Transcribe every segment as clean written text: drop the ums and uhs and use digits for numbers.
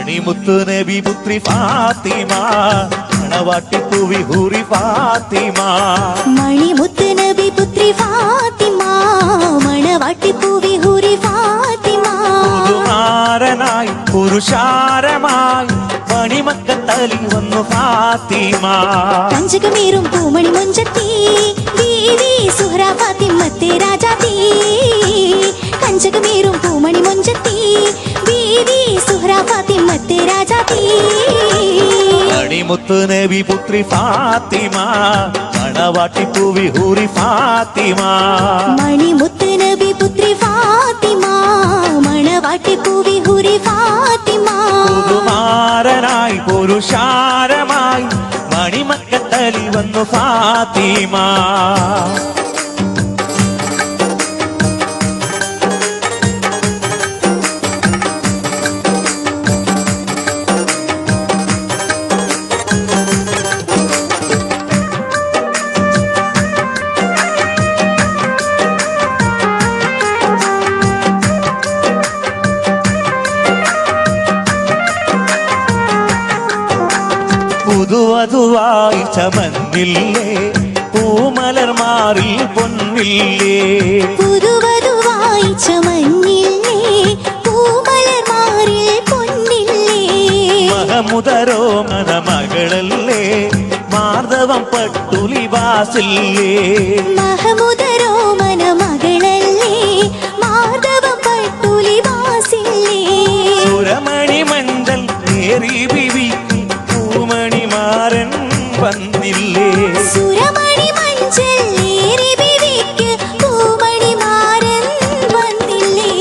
മണിമുത്ത് നബി പുത്രി ഫാത്തിമ മണവാട്ടിപ്പൂവി ഹൂറി ഫാത്തിമ മണിമുത്ത് നബി പുത്രി ഫാത്തിമ മണവാട്ടിപ്പൂവി ഹൂറി ഫാത്തിമ പുതുമാരനായി പുരുഷാരമായി മണിമക്കത്തലി വന്നു ഫാത്തിമ പഞ്ചകമേറും പൂമണി മുഞ്ചത്തി ബീവി സുഹ്റ ഫാത്തിമത്തെ രാജാത്തി പഞ്ചകമേറും പൂമണി മുഞ്ചത്തി ബീവി സുഹ്റ ഫാത്തിമത്തെ രാജാത്തി മണിമുത്ത് നബി പുത്രി ഫാത്തിമ മണവാട്ടിപ്പൂവി ഹൂറി ഫാത്തിമ മണിമുത്ത് നബി പുത്രി ഫാത്തിമ മണവാട്ടിപ്പൂവി ഹൂറി ഫാത്തിമ പുതുമാരനായി പുരുഷാരമായി മണിമക്കത്തലി വന്നു ഫാത്തിമ പുതുവധുവായി ചമന്നില്ലേ പൂമലർമാറിൽ പൊന്നില്ലേ പുതുവധുവായി ചമന്നില്ലേ പൂമലർമാറിൽ പൊന്നില്ലേ മഹമുദരോ മനമകളല്ലേ മാർദവം പട്ടുലിവാസില്ലേ മഹമുദരോ മനമകളല്ലേ മാർദവം പട്ടുലിവാസില്ലേ സുരമണി മഞ്ചൽ നേരി ബിവിക്ക് പൂമണിമാരൻ വന്നില്ലേ സുരമണി മഞ്ചൽ നേരി ബിവിക്ക് പൂമണിമാരൻ വന്നില്ലേ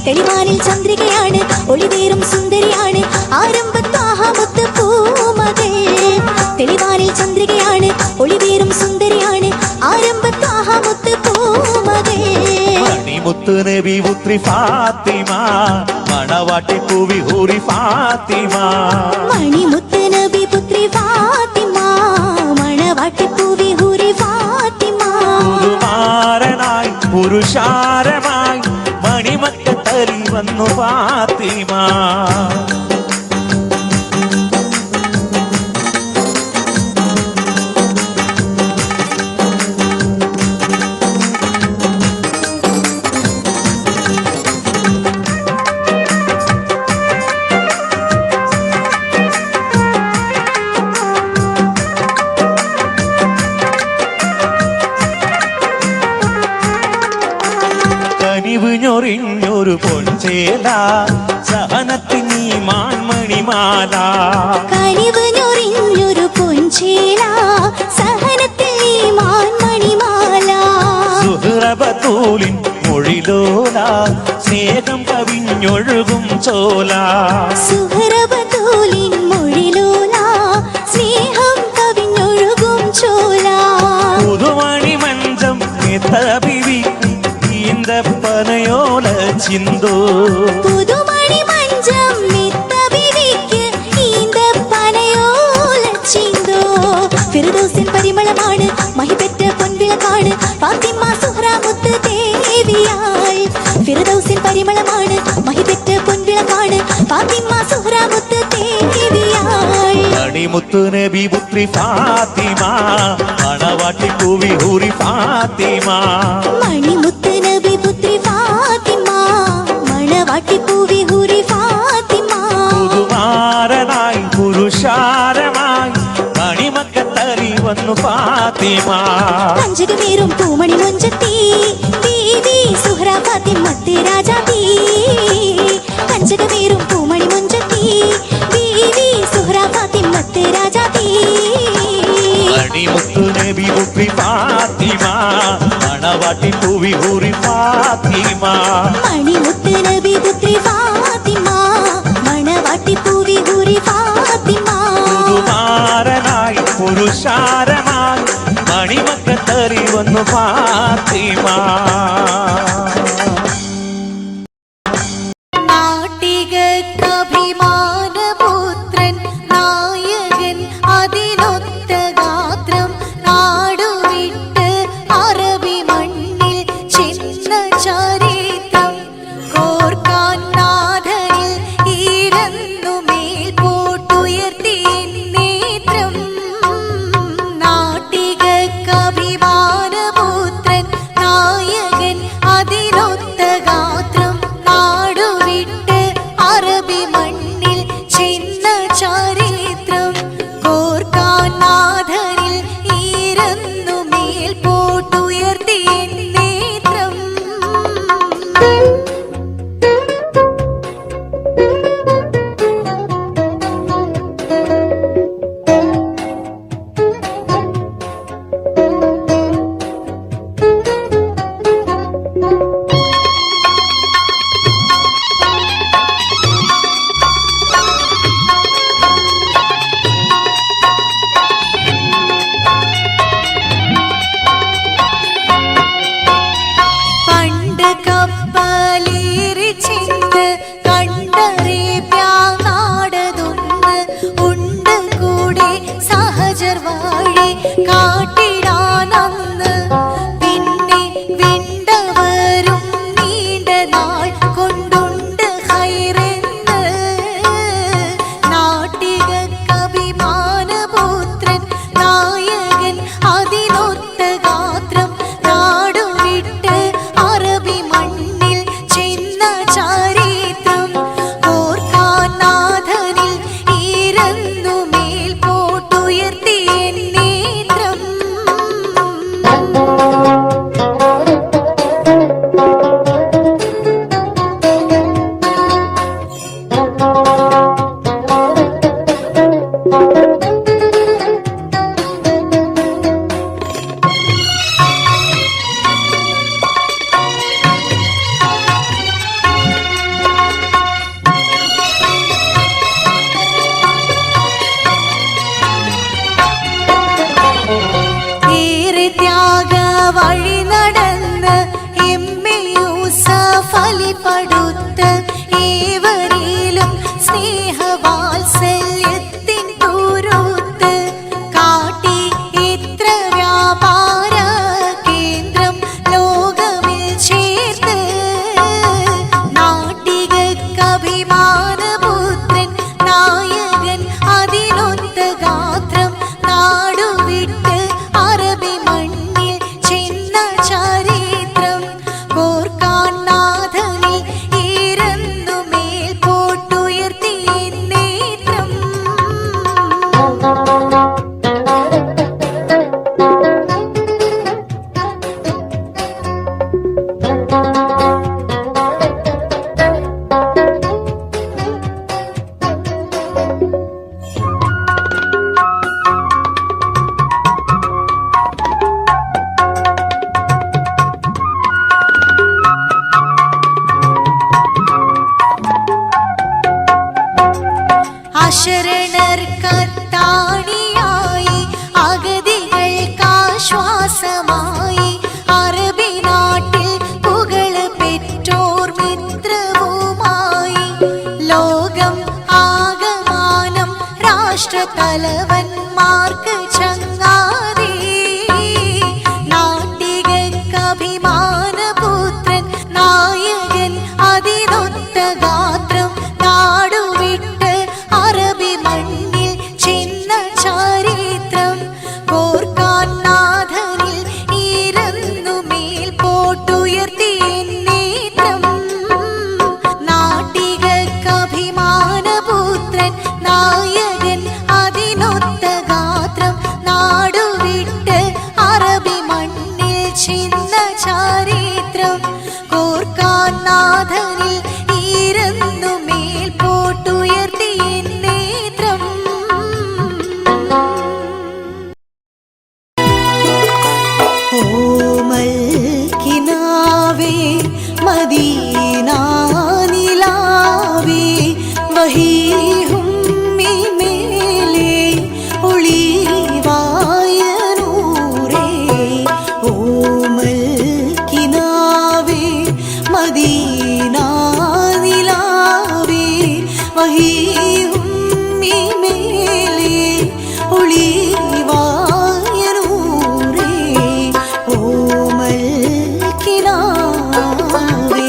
തെളിവാനിൽ ചന്ദ്രികയാണ് ഒളിവേറും സുന്ദരിയാണ് ആരംഭത്താഹമത്ത് പൂമകൾ തെളിവാനിൽ ചന്ദ്രികയാണ് ഒളിവേറും സുന്ദരിയാണ് ആരംഭത്താഹമത്ത് പൂമകൾ മണിമുത്ത് നബി പുത്രി ഫാത്തിമ മണവാട്ടിപ്പൂവി ഹൂറി ഫാത്തിമ മണിമുത്ത് നബി പുത്രി ഫാത്തിമ മണവാട്ടിപ്പൂവി ഹൂറി ഫാത്തിമ പുതുമാരനായി പുരുഷാരമായി മണിമക്കത്തലി വന്നു ഫാത്തിമ കനിവിഞ്ഞൊറിഞ്ഞൊരു പൊൻചേല സഹനത്തിനീ മാൻമണിമാല കനിവിഞ്ഞൊറിഞ്ഞൊരു പൊൻചേല സഹനത്തിൽ മാൻമണിമാല സുഹൃബത്തൂലിൻ മൊഴിലോല സ്നേഹം കവിഞ്ഞൊഴുകും ചോല സുഹ്റബത്തൂലിൻ മൊഴിലോല സ്നേഹം കവിഞ്ഞൊഴുകും ചോല പുതുമണി മഞ്ചം ബിവിക്ക് ഈന്തപ്പനയോല ചിന്തോ പുതുമണി മഞ്ചം ബിവിക്ക് ഈന്തപ്പനയോല ചിന്തോ ഫിർദൗസിൻ പരിമളമാണ് മഹിപെറ്റ പൊൻവിളക്കാണ് ഫാത്തിമ സുഹ്റ മുത്ത് ദേവിയായി ഫിർദൗസിൻ പരിമളമാണ് മഹിപെറ്റ പൊൻവിളക്കാണ് ഫാത്തിമ സുഹ്റ മുത്ത് ദേവിയായി മണിമുത്ത് നബി പുത്രി ഫാത്തിമ മണവാട്ടിപ്പൂവി ഹൂറി ഫാത്തിമ മണിമുത്ത് നബി പുത്രി ഫാത്തിമ മണവാട്ടിപ്പൂവി ഹൂറി ഫാത്തിമ പുതുമാരനായി പുരുഷാരമായി മണിമക്കത്തലി വന്നു ഫാത്തിമ പഞ്ചകമേറും പൂമണി മുഞ്ചത്തി ബീവി സുഹ്റ ഫാത്തിമത്തെ രാജാത്തി പഞ്ചകമേറും പൂമണി മുഞ്ചത്തി ബീവി സുഹ്റ ഫാത്തിമത്തെ രാജാത്തി മണിമുത്ത് നബി പുത്രി ഫാത്തിമ മണവാട്ടിപ്പൂവി ഹൂറി ഫാത്തിമ മണിമുത്ത് നബി പുത്രി ഫാത്തിമ മണവാട്ടിപ്പൂവി ഹൂറി ഫാത്തിമ പുതുമാരനായി പുരുഷാരമായി മണിമക്കത്തലി വന്നു ഫാത്തിമ നാട്ടികഭിമാനപുത്രൻ നായകൻ അതിനൊത്ത ഗാത്രം നാടുവിട്ട് അറബി മണ്ണിൽ ചെന്ന ചരിത്രം കോർക്കാൻ നാഥനിൽ ഈരന്നുമേ അശരണർക്കത്താണിയായി അഗതികൾക്കാശ്വാസമായി അറബി നാട്ടിൽ പുകള പെറ്റോർ മിത്രവുമായി ലോകം ആകമാനം രാഷ്ട്രതലവന്മാർക്ക് ചങ്ങാതി നാട്ടികക്കഭിമാനപുത്രൻ നായകൻ അതിനൊത്ത ഗാത്രം നാടുവിട്ട് അറബി മണ്ണിൽ ചിന്ന ചരിത്രം കോർക്കാൻ നാഥനിൽ ഈരന്നു മേൽ പോട്ടുയർത്തി നേത്രം നാട്ടികക്കഭിമാനപുത്രൻ നായകൻ അതിനൊത്ത ഗാത്രം നാടുവിട്ട് അറബി മണ്ണിൽ ചിന്ന ചരിത്രം കോർക്കാൻ നാഥനിൽ ഈരന്നു മേൽ പോട്ടുയർത്തി നേത്രം ഓമൽ കിനാവേ മദീനാ നിലാവേ വഹീ ഹുമ്മി മേലേ ഒളിവായ നൂറേ ഓമൽ കിനാവേ മദീനാ നിലാവേ വഹീ ഹുമ്മി മേലേ ഒളിവായ നൂറേ ഓമൽ കിനാവേ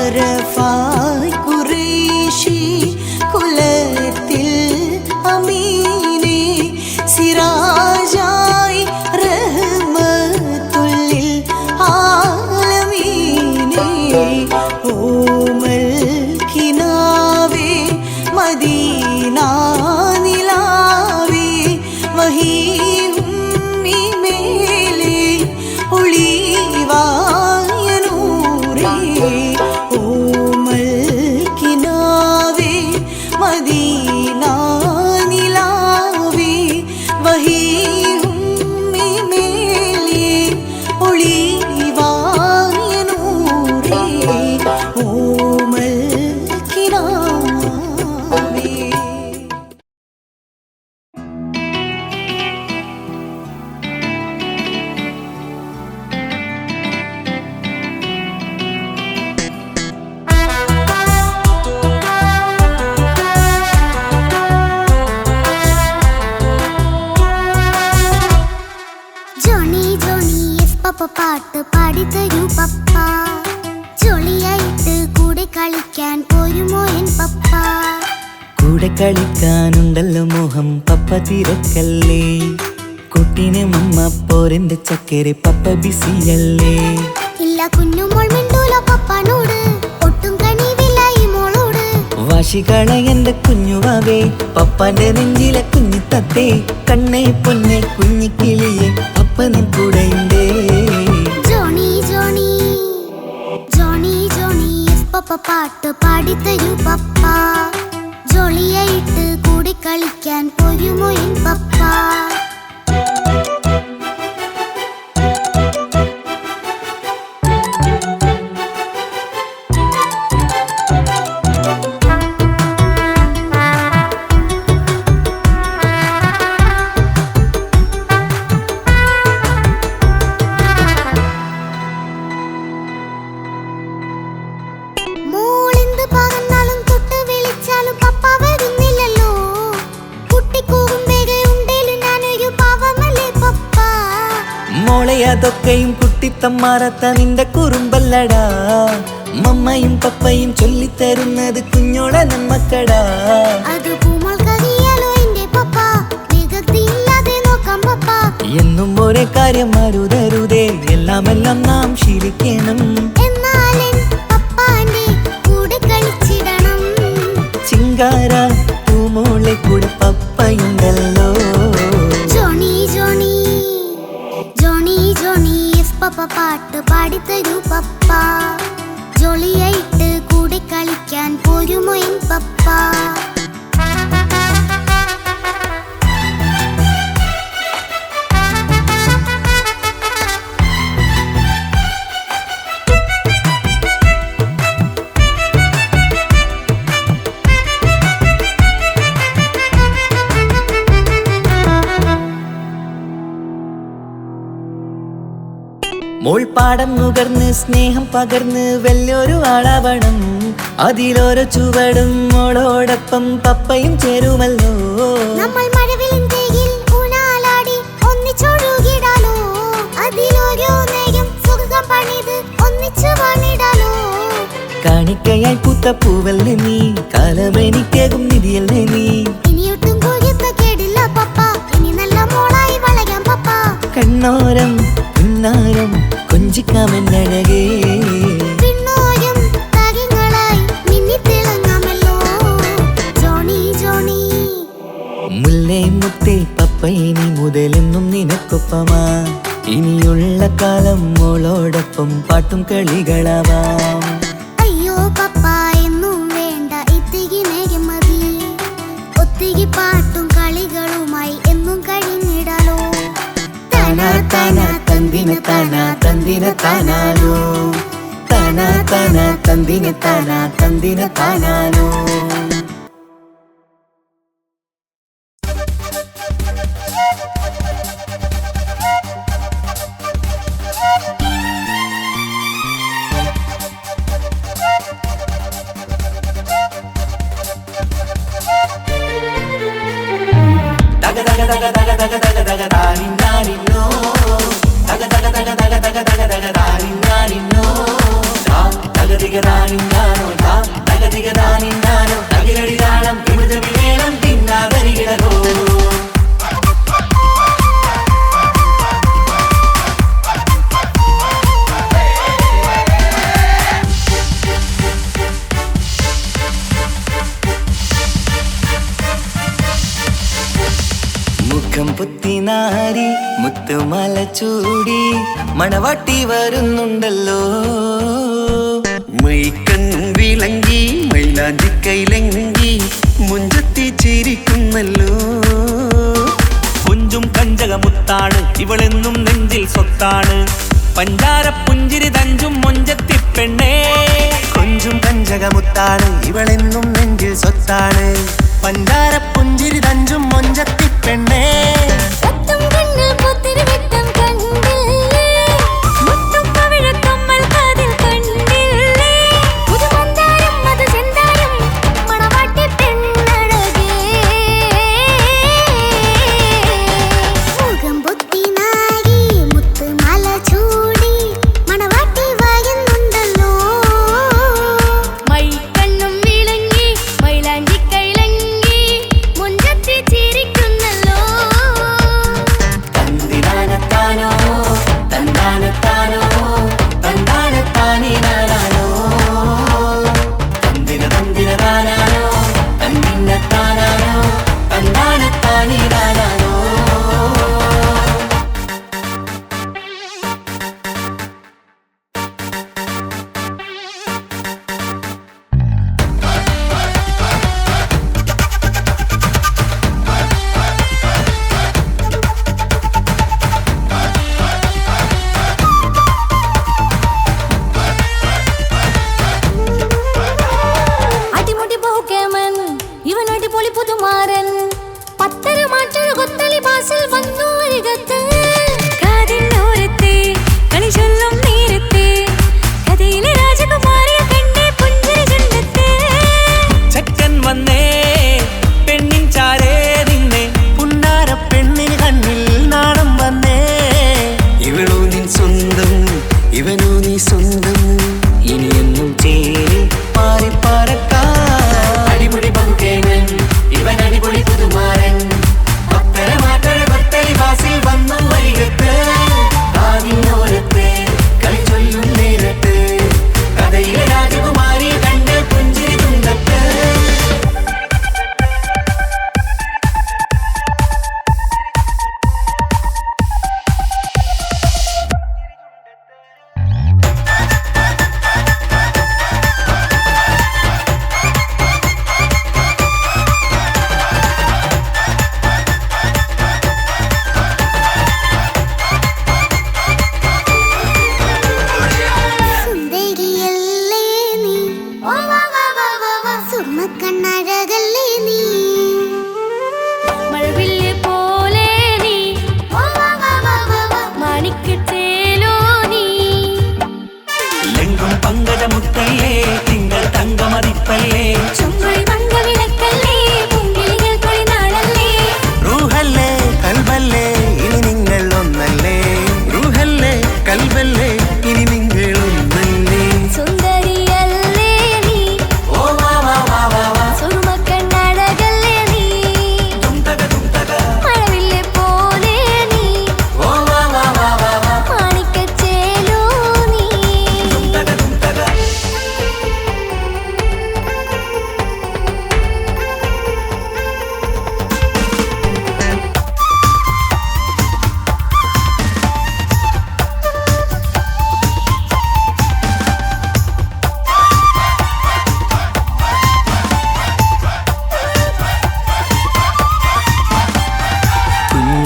ഷറഫായി ഖുറൈശി കുലത്തിൽ അമീനെ സിറാജായി റഹ്മത്തുല്ലിൽ ആലമീനെ ഓമൽ കിനാവേ മദീനാ നിലാവേ വഹീ ഹുമ്മി മേലേ ഒളിവായ നൂറേ ഓമൽ കിനാവേ മദീനാ നിലാവേ വഹീ ഹുമ്മി മേലേ ഒളിവായ നൂറേ ഓമൽ കിനാവേ. പാട്ട് പാടിത്തരൂ പപ്പ, ജോളിയായിട്ട് കൂടെ കളിക്കാൻ പോരുമോ എൻ പപ്പ? കൂടെ കളിക്കാനുണ്ടല്ലോ മോഹം പപ്പ തിരക്കല്ലേ, കൂട്ടിന് മമ്മ പോരന്റെ ചക്കരെ പപ്പ ബിസിയല്ലേ? ഇല്ല കുഞ്ഞുമോൾ മിണ്ടൂല പപ്പാനോട്, ഒട്ടും കനിവില്ല ഈ മോളോട്. വാശികള എന്റെ കുഞ്ഞുവാവേ, പപ്പാന്റെ നെഞ്ചിലെ കുഞ്ഞിത്തത്തേ, കണ്ണേ പൊന്നെ കുഞ്ഞിക്കിളിയെ അപ്പനും കൂടെയുണ്ടേ. ജോണി ജോണി ജോണി ജോണി പപ്പ പാട്ട് പാടിത്തരൂ പപ്പ, ജോളിയായിട്ട് കൂടി കളിക്കാൻ പോരുമോ എൻ പപ്പ. അതൊക്കെയും കുട്ടിത്തമ്മാറത്ത നിന്റെ കുറുമ്പല്ലടാ, മമ്മയും പപ്പയും ചൊല്ലിത്തരുന്നത് കുഞ്ഞോളെ നന്മക്കടാ. എന്നും ഒരേ കാര്യം മാറുതരുതേ, എല്ലാം നാം ശീലിക്കണം. ചിങ്കാര പൂമോളെ കൂടെ പപ്പയുണ്ടല്ലോ. പപ്പ പാട്ട് പാടിത്തരൂ പപ്പ, ജോളിയായിട്ട് കൂടി കളിക്കാൻ പോരുമോ എൻ പപ്പ. മോൾ പാടം നുകർന്ന് സ്നേഹം പകർന്ന് വലിയൊരു ആളാവണം, അതിലോരോ ചുവടും മോളോടൊപ്പം പപ്പയും ചേരുമല്ലോ. നമ്മൾ മഴവിലിൽ ഊനാലാടി ഒന്നിച്ചൊഴുകിടാലോ, അതിലോരോ നേരം സുഖം പണിത് ഒന്നിച്ചു പണിടാലോ. കാണിക്കയായി പൂത്ത പൂവല്ലേ നീ, കാലമെനിക്കേകും നിധിയല്ലേ നീ. ഇനിയൊട്ടും കൂടിയത്ത കേടില്ല പപ്പ, ഇനി നല്ല മോളായി വളരാം പപ്പ. കണ്ണോരം പിന്നാരം കൊഞ്ചിക്കാമെന്നഴകേ, പിന്നോരം താരങ്ങളായി മിന്നിത്തിളങ്ങാമല്ലോ. ജോണി ജോണി മുല്ലേ മുത്തേ പപ്പ ഇനി മുതലെന്നും നിനക്കൊപ്പമാ, ഇനിയുള്ള കാലം മോളോടൊപ്പം പാട്ടും കളികളാവാം. അയ്യോ പപ്പ എന്നും വേണ്ട ഇത്തിരി നേരം മതി, ഒത്തിരി പാട്ടും കളികളുമായി എന്നും കഴിഞ്ഞിടാലോ. താനാ താനാ തന്തിന താനാ തന്തിന താനാലോ, താനാ താനാ തന്തിന താനാ തന്തിന താനാലോ. മുഖം പുത്തിനാരി മുത്തുമാല ചൂടി മണവാട്ടി വരുന്നുണ്ടല്ലോ. മൈക്കണ്ണും വിളങ്ങി മൈലാഞ്ചി കൈലങ്കി മുഞ്ചത്തി ചിരിക്കുന്നല്ലോ. കുഞ്ചും കഞ്ചകമുത്താണ് ഇവളെന്നും നെഞ്ചിൽ സ്വത്താണ്, പഞ്ചാര പുഞ്ചിരി തഞ്ചും മൊഞ്ചത്തി പെണ്ണേ. കൊഞ്ചും കഞ്ചകമുത്താണ് ഇവളെന്നും നെഞ്ചിൽ സ്വത്താണ്, പഞ്ചാര പുഞ്ചിരി തഞ്ചും മൊഞ്ചത്തി പെണ്ണേ.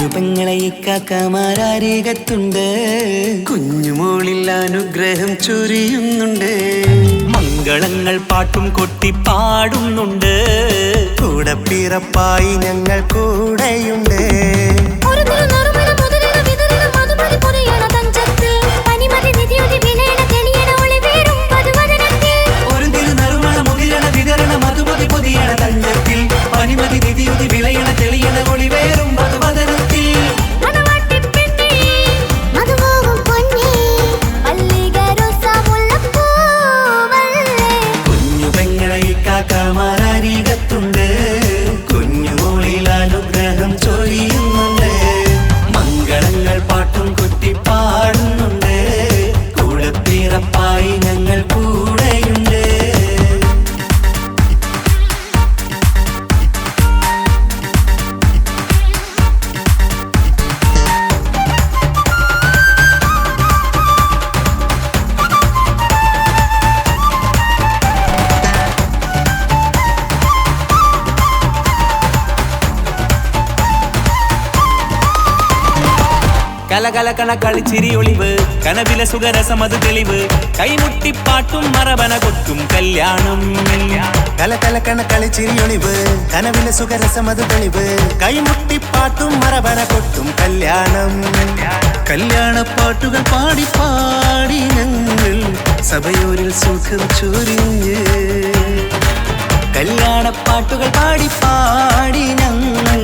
കുഞ്ഞു പെങ്ങളെ ഇക്കാക്കമാരരികത്തുണ്ട്. കുഞ്ഞുമോളിൽ അനുഗ്രഹം ചൊരിയുന്നുണ്ട്. മംഗളങ്ങൾ പാട്ടും കൊട്ടി പാടുന്നുണ്ട്. കൂടെ പിറപ്പായി ഞങ്ങൾ കൂടെയുണ്ട്. കാക്കമാരരികത്തുണ്ട്. കുഞ്ഞുമോളിൽ അനുഗ്രഹം ചൊരിയുന്നുണ്ട്. മംഗളങ്ങൾ പാട്ടും കൊട്ടി പാടുന്നുണ്ട്. കൂടെ പിറപ്പായി ഞങ്ങൾ കൂടെയുണ്ട്. കലകലകണ കളിച്ചിരി ഒളിവ് കനവില സുഖരസമത് തെളിവ് കൈമുട്ടിപ്പാട്ടും മറവന കൊട്ടും കല്യാണം. കലകലകണ കളിച്ചിരിയൊളിവ് കനവിലെ സുഖരസമത് തെളിവ് കൈമുട്ടിപ്പാട്ടും മറവന കൊട്ടും കല്യാണം. കല്യാണപ്പാട്ടുകൾ പാടി പാടി ഞങ്ങൾ സഭയോരിൽ സുഖം ചൊരിഞ്ഞ്. കല്യാണപ്പാട്ടുകൾ പാടി പാടി ഞങ്ങൾ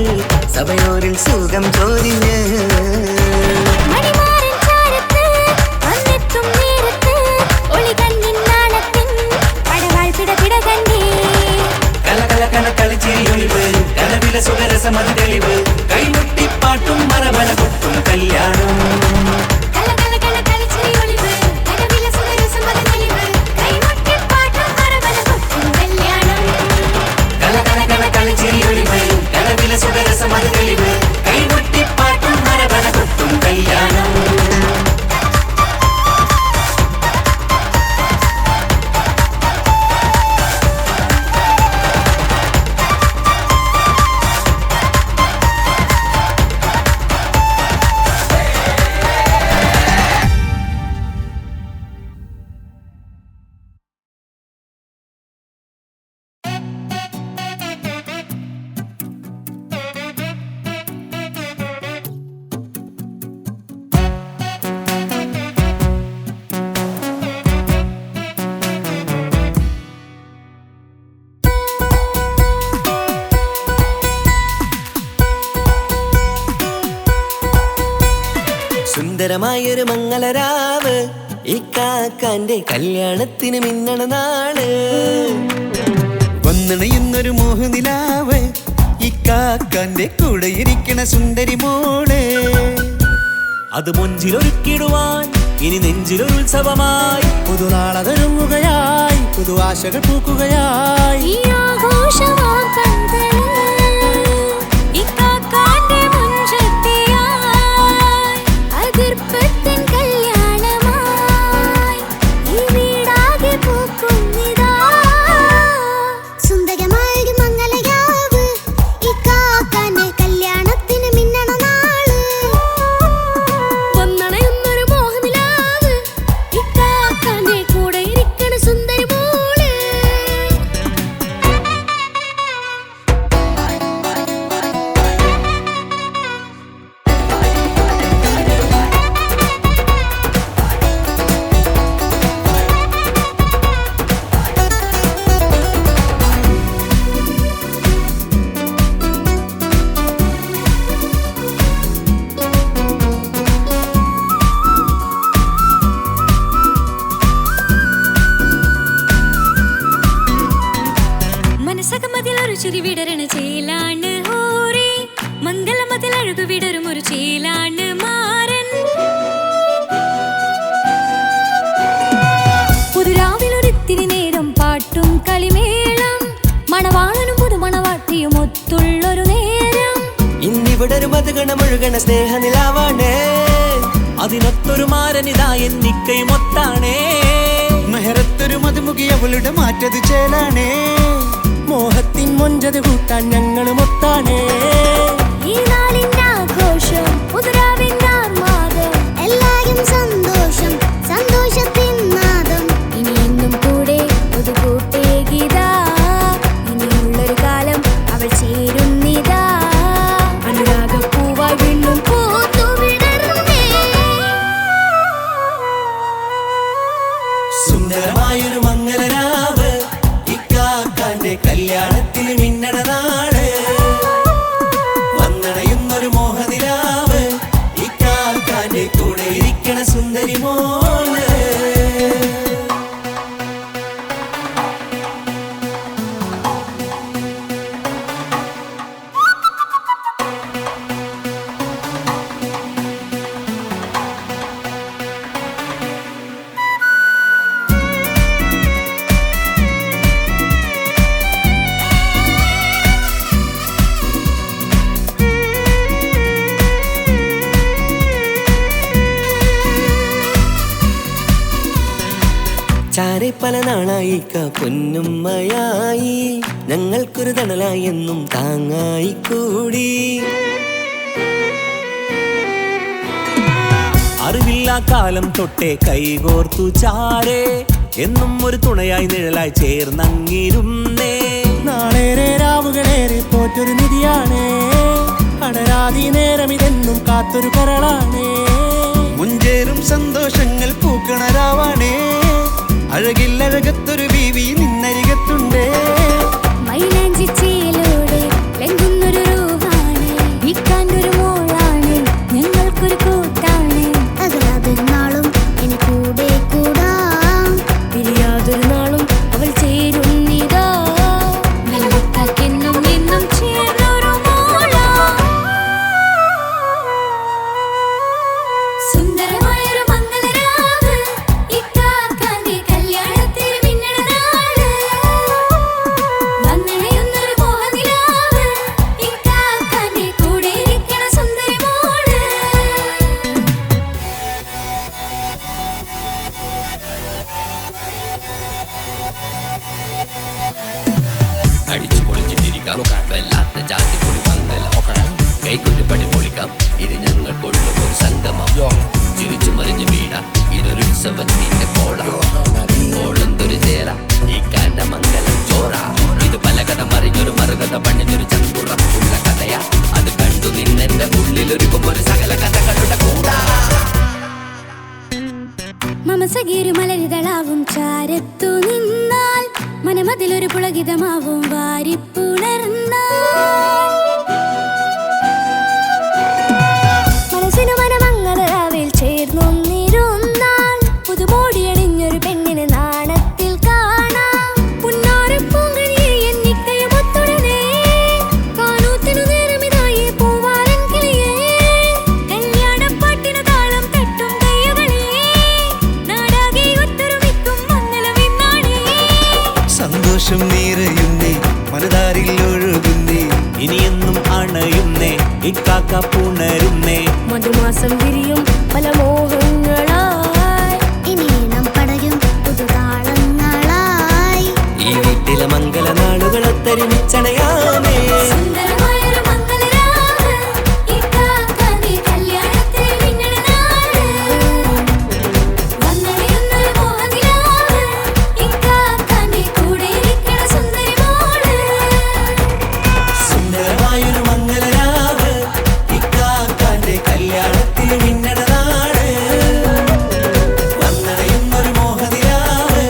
സഭയോരിൽ സുഖം ചൊരിഞ്ഞ്. കളിച്ചിരിയൊളിവ് കനവില സുഖരസമത് തെളിവ് കൈമുട്ടിപ്പാട്ടും മറവന കൊട്ടും കല്യാണം. കളിച്ചിരിയൊളിവ് കനവില സുഖരസമത് തെളിവ് കൈമുട്ടിപ്പാട്ടും മറവന കൊട്ടും കല്യാണം. സുന്ദരമായൊരു മംഗളരാവ് ഇക്കാക്കാന്റെ കല്യാണത്തിന് മിന്നണ നാള്. വന്നണയുന്നൊരു മോഹനിലാവ് ഇക്കാക്കാന്റെ കൂടെ ഇരിക്കണ സുന്ദരി മോള്. അത് മുഞ്ചിലൊരുക്കിടുവാൻ ഇനി നെഞ്ചിലൊരു ഉത്സവമായി പുതുനാളതൊരുങ്ങുകയായി പുതു ആശകൾ പൂക്കുകയായി. ചിരിവിടരണ ചേലാണ് ഹോറി മംഗളമതിൽ അഴകു വിടരും ഒരു ചേലാണ് മാരൻ. പുതുരാവിലൊരിത്തിരി നേരം പാട്ടും കളിമേളം മണവാളനും പുതുമണവാട്ടിയും ഒത്തുള്ളൊരു നേരം. ഇന്നിവിടെ ഒരു മധുഗണമൊഴുകണ സ്നേഹനിലാവാണ്. അതിനൊത്തൊരു മാരനിതാ എന്നിക്കയുമൊത്താണേ. മെഹറത്തൊരു മധുമുഖി അവളുടെ മാറ്റത് ചേലാണേ. മോഹത്തിൻ മൊഞ്ചത് കൂട്ടാൻ ഞങ്ങളും ഒത്താണേ. ഈ നാളിന്റെ ആഘോഷം ഏറെ പല നാളായി പൊന്നുമ്മയായി ഞങ്ങൾക്കൊരു തണലായി എന്നും താങ്ങായി കൂടി. അറിവില്ലാ കാലം തൊട്ടേ കൈകോർത്തു ചാരേ എന്നും ഒരു തുണയായി നിഴലായി ചേർന്നങ്ങിരുന്നേ. നാളേറെ രാവുകളേറെ പോറ്റൊരു നിധിയാണേ, അടരാതി നേരം ഇതെന്നും കാത്തൊരു കരളാണേ. മുഞ്ചേറും സന്തോഷങ്ങൾ പൂക്കണരാവാണേ, അഴകില്ലഴകത്തൊരു ബീവി നിന്നരികത്തുണ്ടേ. മൈലാഞ്ചി ചേലോടെ ലംഘുന്നൊരു രൂപാണ്, ഇക്കാണ്ടൊരു മോളാണ്, ഞങ്ങൾക്കൊരു കൂട്ടാണ്. അകലാതൊരു നാളും ഇനി കൂടെ കൂടാം, പിരിയാതൊരു നാളും അവൾ ചേരുന്നിതാ. നൽവത്താക്കെന്നും എന്നും ചേർന്നൊരു മോളാ. സുന്ദരമായൊരു മംഗളരാവ്, ഇക്കാക്കാന്റെ കല്യാണത്തിന് മിന്നണനാള്. വന്നണയുന്നൊരു മോഹനിലാവ്, ഇക്കാക്കാന്റെ കൂടെ ഇരിക്കണ സുന്ദരി മോള്. അടിച്ചു പൊളിച്ചിട്ടിരിക്കാം, വല്ലാത്ത ജാതി പൊളി മംഗലം. കൈകൊണ്ട് പടി പൊളിക്കാം, ഇത് ഞങ്ങൾ കൊള്ളും ഒരു സംഗമം. ചിരിച്ചു മറിഞ്ഞു വീടാം, ഇതൊരു ഉത്സവത്തിന്റെ കോളം. ഓളന്തൊരു ചേര, ഈ കാണ്ട മംഗലം ചോറ. ഇത് പല കഥ മറിഞ്ഞൊരു മറുകഥ പണിഞ്ഞൊരു ചങ്കുറപ്പുള്ള കഥയാ. അത് കണ്ടു നിന്നെന്റെ ഉള്ളിലൊരുക്കും ഒരു സകല കഥകളുടെ കൂടാ. മമസകീരു മലരിതളാവും ചാരത്തു നിന്നാൽ, മനമതിലൊരു പുളകിതമാവും വാരിപ്പുണർന്നാൽ. മനസ്സിനു മനമംഗളരാവിൽ ചേർന്നൊന്നിരുന്നാൽ, പുതുമോടിയണിഞ്ഞൊരു പെണ്ണിനെ നാണത്തിൽ കാണാം. പുന്നാരപ്പൂങ്കണിയെ എന്നിക്കയും ഒത്തുടനെ, കാനൂത്തിനു നേരമിതായി പൂവാലൻ കിളിയേ. കല്യാണപ്പാട്ടിനു താളം തട്ടും കയ്യുകളേ, നാടാകെ ഒത്തൊരുമിക്കും മംഗളമെന്നാണേ. സന്തോഷം നിറയുന്നേ, മനതാരിൽ ഒഴുകുന്നേ, ഇനിയെന്നും അണയുന്നേ, ഇക്കാക്ക പുണരുന്നേ. മധുമാസം വിരിയും പല മോഹങ്ങളായി, ഇനി നാം പടരും പുതുതാളങ്ങളായി. ഈ വീട്ടിലെ മംഗളനാളുകളൊത്തരിമിച്ചണയാമേ. സുന്ദരമായൊരു മംഗളരാവ്, ഇക്കാക്കാന്റെ കല്യാണത്തിന് മിന്നണനാള്. വന്നണയുന്നൊരു മോഹനിലാവ്, ഇക്കാക്കാന്റെ കൂടെ ഇരിക്കണ സുന്ദരി മോള്. സുന്ദരമായൊരു മംഗളരാവ്, ഇക്കാക്കാന്റെ കല്യാണത്തിന് മിന്നണനാള്. വന്നണയുന്നൊരു മോഹനിലാവ്,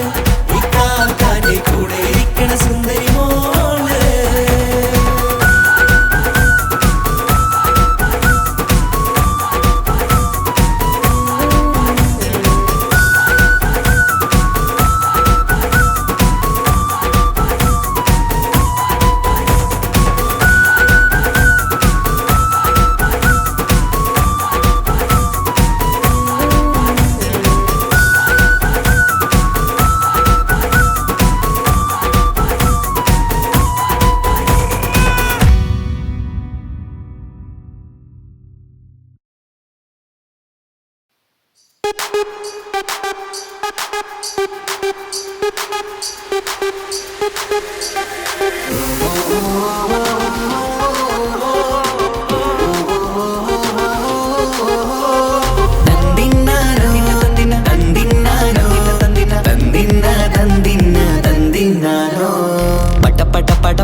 ഇക്കാക്കാന്റെ കൂടെ ഇരിക്കണ സുന്ദരി മോള്.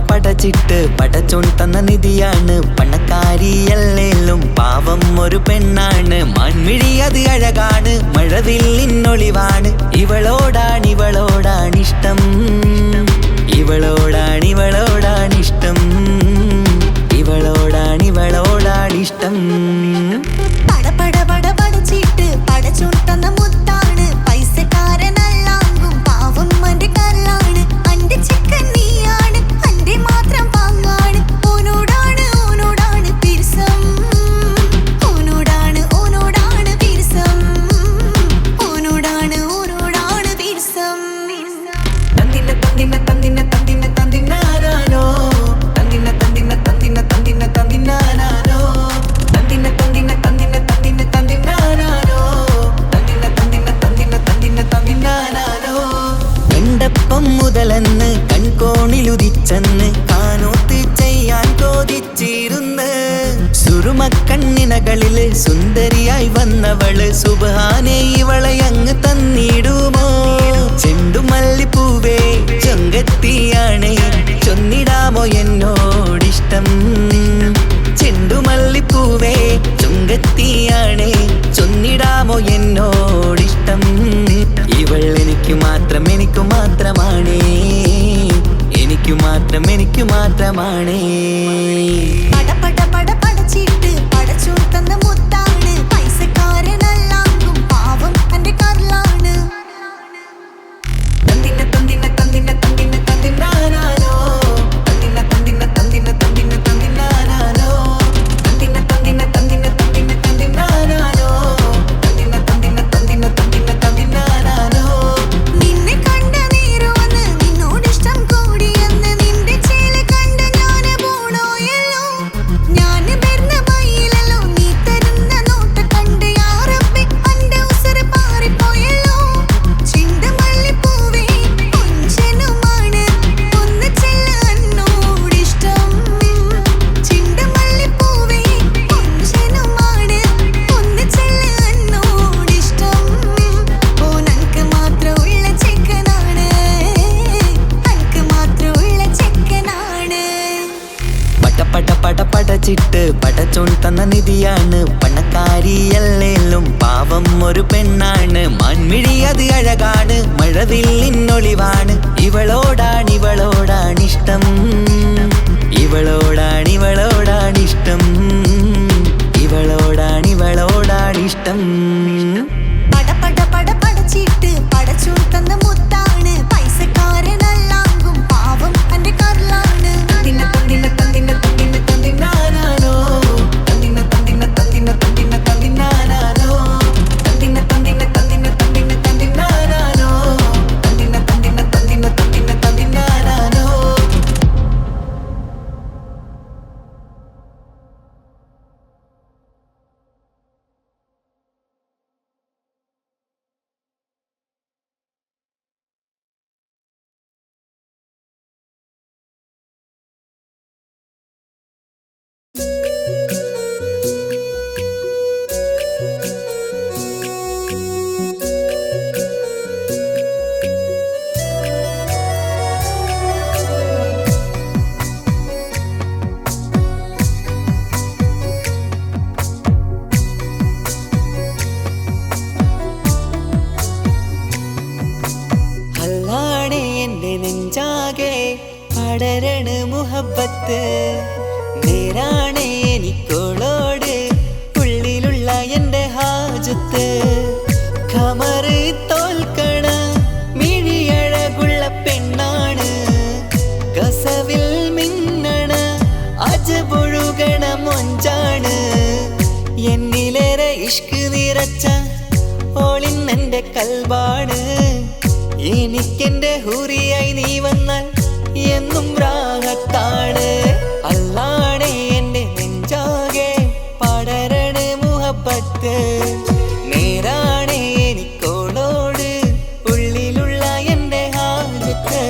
പടച്ചിട്ട് പടച്ചോൻ തന്ന നിധിയാണ്, പണക്കാരിയല്ലേലും പാവം ഒരു പെണ്ണാണ്. മാൻമിഴി അത് അഴകാണ്, മഴവില്ലിന്നൊളിവാണ്. ഇവളോടാണിഷ്ടം, ഇവളോടാണിഷ്ടം, ഇവളോടാണിഷ്ടം. പടച്ചിട്ട് പടച്ചോൻ തന്ന മുത്താണ്, പൈസക്കാരനല്ലാങ്കും പാവം അന്റെ കല്ലാണ്. അന്റെ ചിക്കൻ നീയാണ്, അന്റെ മാത്രം പാങ്ങാണ്. ഓനോടാണ് പിരിസം, ഓനോടാണ് പിരിസം, ഓനോടാണ് പിരിസം. തന്തിന തന്തിന തന്തിന തന്തിന തന്തിനാനോ, തന്തിന തന്തിന തന്തിന തന്തിന തന്തിനാനോ, തന്തിന തന്തിന സുന്ദരിയായി വന്നവള് സുബ്ഹാനേ ഇവളെ അങ്ങ് തന്നിടുമോ ചെണ്ടുമല്ലിപ്പൂവേ ചൊങ്കത്തിയാണ് ചൊന്നിടാമോ എന്നോടിഷ്ടം ചെണ്ടുമല്ലിപ്പൂവേ ചൊങ്കത്തിയാണ് ചൊന്നിടാമോ എന്നോടിഷ്ടം ഇവൾ എനിക്കു മാത്രമാണേ എനിക്കു മാത്രമാണേ പട പടച്ചിട്ട് പടച്ചോൻ തന്ന മുത്താണ് പൈസക്കാരനല്ലാങ്കും പാവം എന്റെ കർലാണ് തന്തിന തന്തിന തന്തിന തന്തിന തന്തിനാനാനോ തന്തിന തന്തിന തന്തിന തന്തിന തന്തിനാനാനോ തന്തിന തന്തിന തന്തിന തന്തിന തന്തിനാനാനോ തന്തിന തന്തിന തന്തിന തന്തിന തന്തിനാനാനോ നിന്നെ കണ്ട നേരവന്ന് നിന്നോടിഷ്ടം കൂടിയെന്ന് നിന്റെ ചേല് കണ്ട ഞാന് പോണോയല്ലോ ഞാന് വരുന്ന മയിലല്ലോ നീ തരുന്ന നോട്ട് കണ്ട് യാ റബ്ബി അന്റെ ഉസറ് പാറിപ്പോയല്ലോ ചെണ്ടുമല്ലിപ്പൂവേ കൊഞ്ചനുമാണ് ഒന്ന് ചെല്ല എന്നോടിഷ്ടം ചെണ്ടുമല്ലിപ്പൂവേ കൊഞ്ചനുമാണ് ഒന്ന് ചെല്ല എന്നോടിഷ്ടം ഓനക്ക് മാത്രമുള്ള ചെക്കനാണ് അനക്ക് മാത്രമുള്ള ചെക്കനാണ് പടച്ചിട്ട് പടച്ചോൻ തന്ന നിധിയാണ് പണക്കാരിയല്ലേലും പാവം ഒരു പെണ്ണാണ് മാൻമിഴി അത് അഴകാണ് മഴവില്ലിന്നൊളിവാണ് ഇവളോടാണിഷ്ടം ഇവളോടാണിഷ്ടം ഇവളോടാണിഷ്ടം പടച്ചിട്ട് പടച്ചോൻ തന്ന മുത്താണ് പൈസക്കാരനല്ലാങ്കും പാവം എന്റെ കർലാണ് തന്തിന തന്തിന തന്തിന തന്തിന തന്തിനാനാനോ തന്തിന തന്തിന തന്തിന തന്തിന തന്തിനാനാനോ തന്തിന തന്തിന തന്തിന തന്തിന തന്തിനാനാനോ തന്തിന തന്തിന തന്തിന തന്തിന തന്തിനാനാനോ അല്ലാണേ എന്റെ നെഞ്ചാകെ പടരണ മുഹബത്ത് നേരാണേ എനിക്കോളോട് ഉള്ളിലുള്ള എന്റെ ഹാജത്ത് ഖമറ് തോൽക്കണ മിഴിയഴകുള്ള പെണ്ണാണ് കസവിൽ മിന്നണ അജപൊഴുകണ മൊഞ്ചാണ് എന്നിലേറെ ഇഷ്ക് നിറച്ച ഓളിന്നെന്റെ കൽബാണ് എനിക്കെന്റെ ഹൂറിയായി നീ വന്നാൽ എന്നും രാഗത്താണ് അല്ലാണേ എന്റെ നെഞ്ചാകെ പടരണ മുഹബത്ത് നേരാണേ എനിക്കോളോട് ഉള്ളിലുള്ള എന്റെ ഹാജത്ത്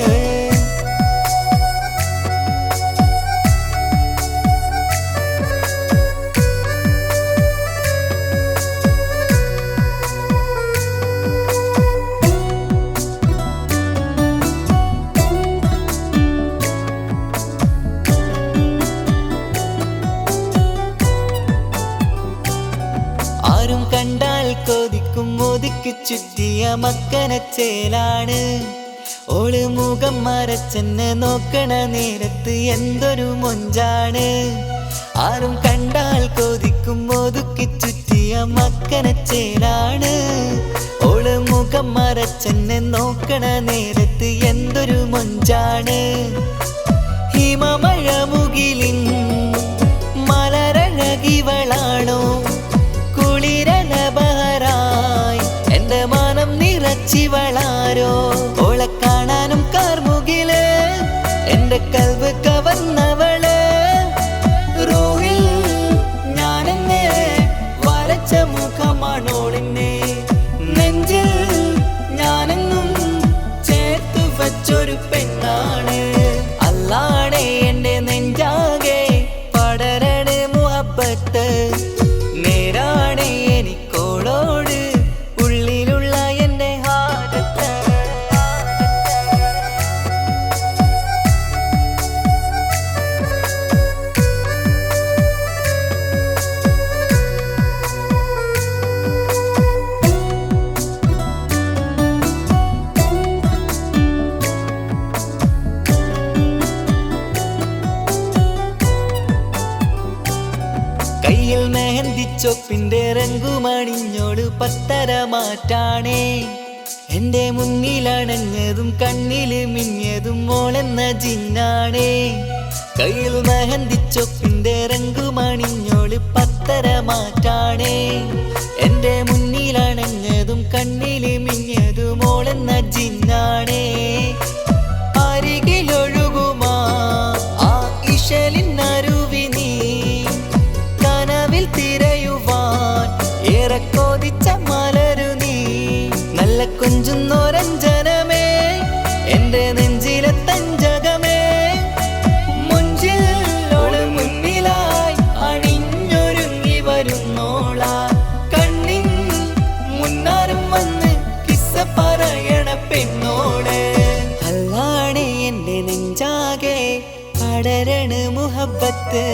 ആരും കണ്ടാൽ കൊതിക്കും ഒതുക്കി ചുറ്റിയ മക്കനച്ചേലാണ് ഓള് മുഖം മറച്ചെന്നെ നോക്കണ നേരത്ത് എന്തൊരു മൊഞ്ചാണ് ആരും കണ്ടാൽ കൊതിക്കും ഒതുക്കി ചുറ്റിയ മക്കനച്ചേലാണ് ഓള് മുഖം മറച്ചെന്നെ നോക്കണ നേരത്ത് എന്തൊരു മൊഞ്ചാണ് ഹിമമഴ മുകിലിൻ മലരഴകിവളാണോ കുളിരലബഹരായി എന്റെ മാനം നിറച്ചിവളാരോ ഓളെ കാണാനും കാർമുകില് എന്റെ കൽവ് കവർന്നവള് റോഹിൽ ഞാനെന്നെ വരച്ച മുഖമാണോളിന്നെ നെഞ്ചിൽ ഞാനെന്നും ചേർത്തു വച്ചൊരു പെണ്ണാണ് അല്ലാണേ എന്റെ നെഞ്ചാകെ പടരണ മുഹബത്ത് നേരാ ചൊപ്പിന്റെ രംഗുമണിഞ്ഞോട് പത്തര മാറ്റാണേ എന്റെ മുന്നിലണഞ്ഞതും കണ്ണില് മിഞ്ഞതും മോളെന്ന ജിന്നാണേ കയ്യിൽ മെഹന്തിച്ചൊപ്പിന്റെ രംഗുമണിഞ്ഞോട് പത്തര മാറ്റാണേ എന്റെ മുന്നിലണഞ്ഞതും കണ്ണില് മിഞ്ഞതും മോളെന്ന ജിന്നാണേ അരികിലൊഴുകുമാ ആ ഇശലിനരുവി നീ കനവിൽ തിരയുവാൻ ഏറെ കൊതിച്ച മലരു നീ നല്ല കുഞ്ചുന്നോരഞ്ജനമേ എന്റെ നെഞ്ചിലെ തഞ്ചകമേ മുഞ്ചിൽ ഓള് മുന്നിലായി അണിഞ്ഞൊരുങ്ങി വരുന്നോള കണ്ണിൻ മുന്നാരും വന്ന് കിസ്സ പറയണ പെണ്ണോളെ അല്ലാണേ എന്റെ നെഞ്ചാകെ പടരണ മുഹബത്ത്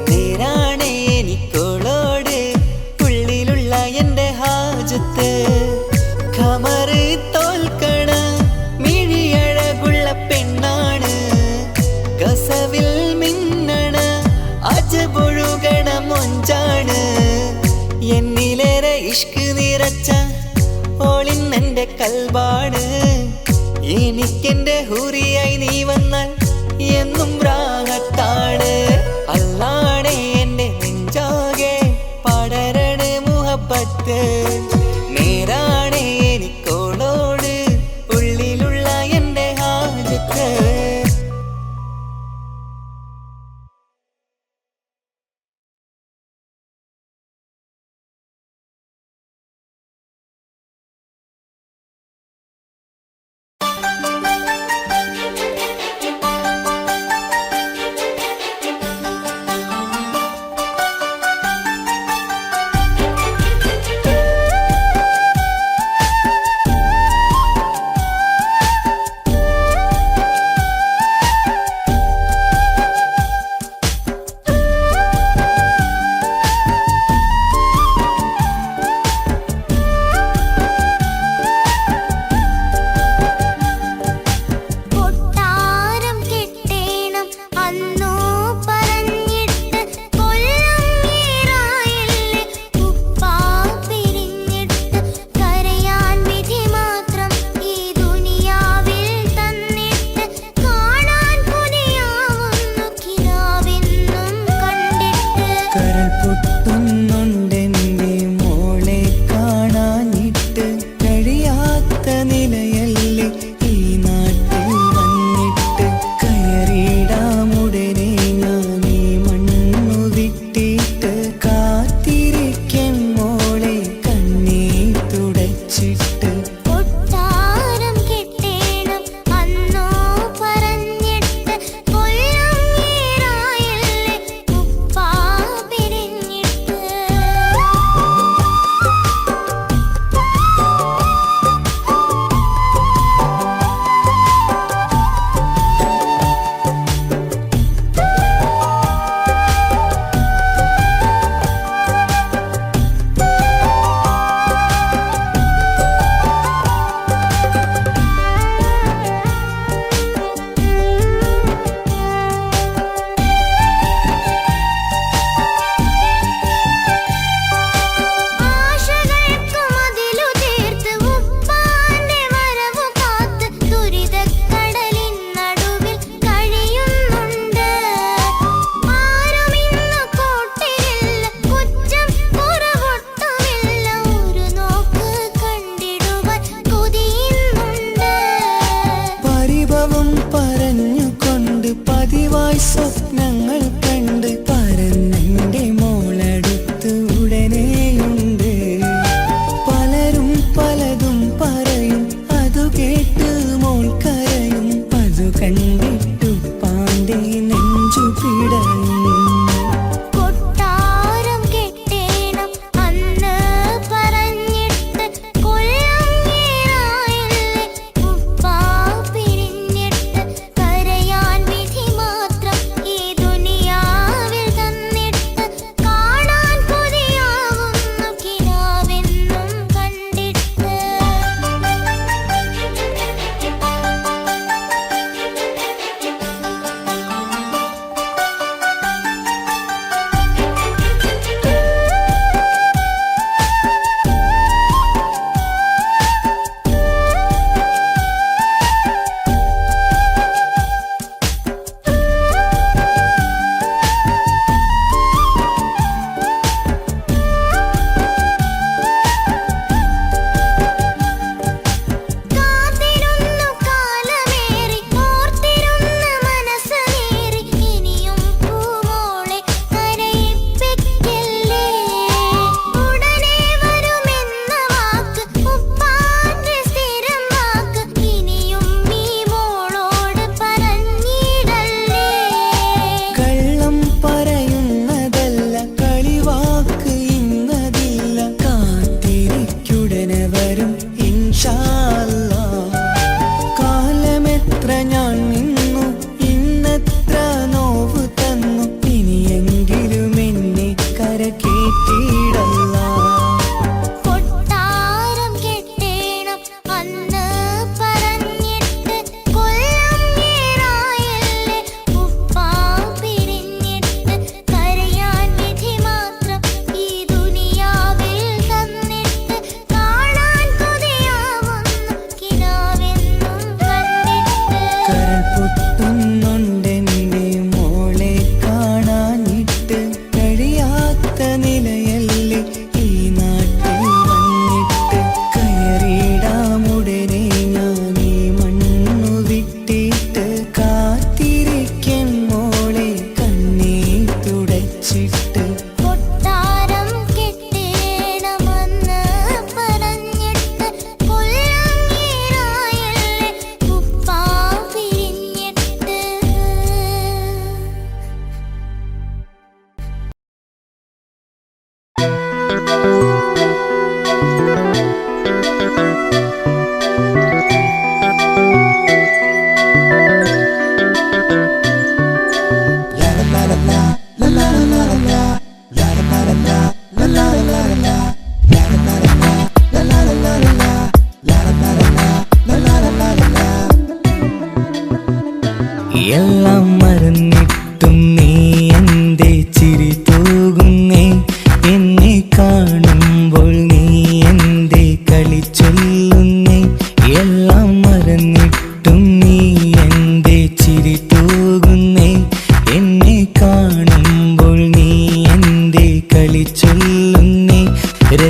നേരാണേ എനിക്കോളോട് ഉള്ളിലുള്ള എന്റെ ഹാജത്ത് ഖമറ് തോൽക്കണ മിഴിയഴകുള്ള പെണ്ണാണ് കസവിൽ മിന്നണ അജബൊഴുകണ മൊഞ്ചാണ് എന്നിലേറെ ഇഷ്ക് നിറച്ച ഓളിന്നെന്റെ കൽബാണ് എനിക്കെന്റെ ഹൂറിയായി നീ വന്നാൽ എന്നും രാഗത്താണ് അല്ലാണേ എന്റെ നെഞ്ചാകെ പടരണ മുഹബത്ത് നേരാണേ എനിക്കോളോട് ഉള്ളിലുള്ള എന്റെ ഹാജത്ത്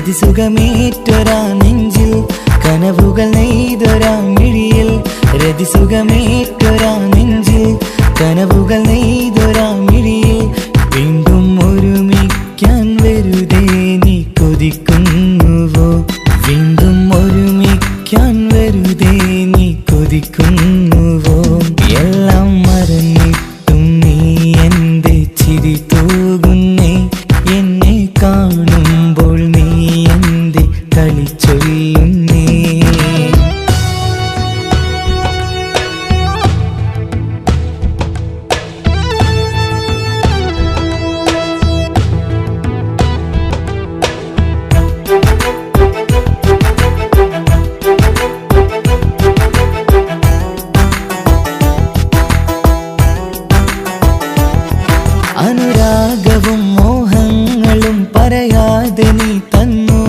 രതിസുഖമേറ്റൊരാ നെഞ്ചിൽ കനവുകൾ നെയ്തൊരാ മിഴിയിൽ രതിസുഖമേറ്റൊരാ നെഞ്ചിൽ കനവുകൾ നെയ്തൊരാ മിഴിയിൽ വീണ്ടും ഒരുമിക്കാൻ വെറുതെ നീ കൊതിക്കുന്നുവോ വീണ്ടും ഒരുമിക്കാൻ വെറുതെ നീ കൊതിക്കുന്നുവോ എല്ലാം മറന്നിട്ടും നീ എൻ്റെ ചിരി തൂകുന്നേ എന്നെ കാണുമ്പോൾ നീ എൻ്റെ കളി ചൊല്ലുന്നേ അനുരാഗവും മോഹങ്ങളും പറയാതെ നീ തന്നു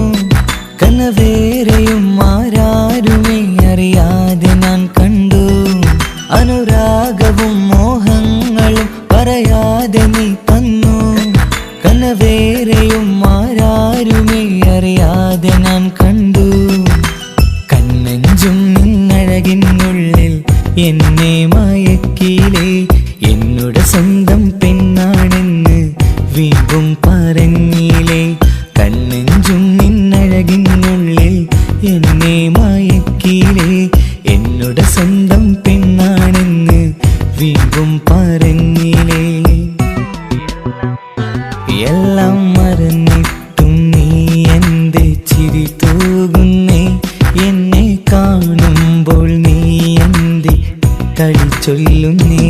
കനവേറെയും ആരാരുമേ അറിയാതെ ഞാൻ കണ്ടു അനുരാഗവും മോഹങ്ങളും പറയാതെ നീ തന്നു കനവേറെയും ആരാരുമേ അറിയാതെ ഞാൻ കണ്ടു കണ്ണഞ്ചും നിന്നഴകിനുള്ളിൽ എന്നെ മയക്കിലേ എന്നോട് സ്വന്തം പെണ്ണാണെന്ന് വീണ്ടും പറഞ്ഞില്ലേ കണ്ണെഞ്ചും നിന്നഴകിനുള്ളിൽ എന്നെ മയക്കിലേ എന്നോട് സ്വന്തം പെണ്ണാണെന്ന് വീണ്ടും പറഞ്ഞില്ലേ എല്ലാം മറന്നിട്ടും നീ എൻ്റെ ചിരി തൂകുന്നേ എന്നെ കാണുമ്പോൾ നീ എൻ്റെ കളി ചൊല്ലുന്നേ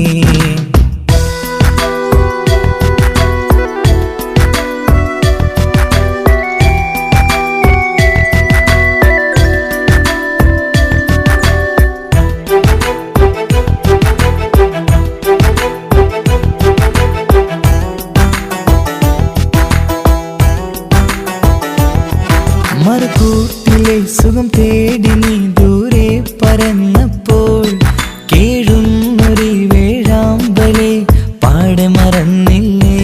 മറുകൂട്ടിലെ സുഖം തേടി നീ ദൂരെ പറന്നപ്പോൾ കേഴുന്നൊരു വേഴാമ്പലെ പാടെ മറന്നില്ലേ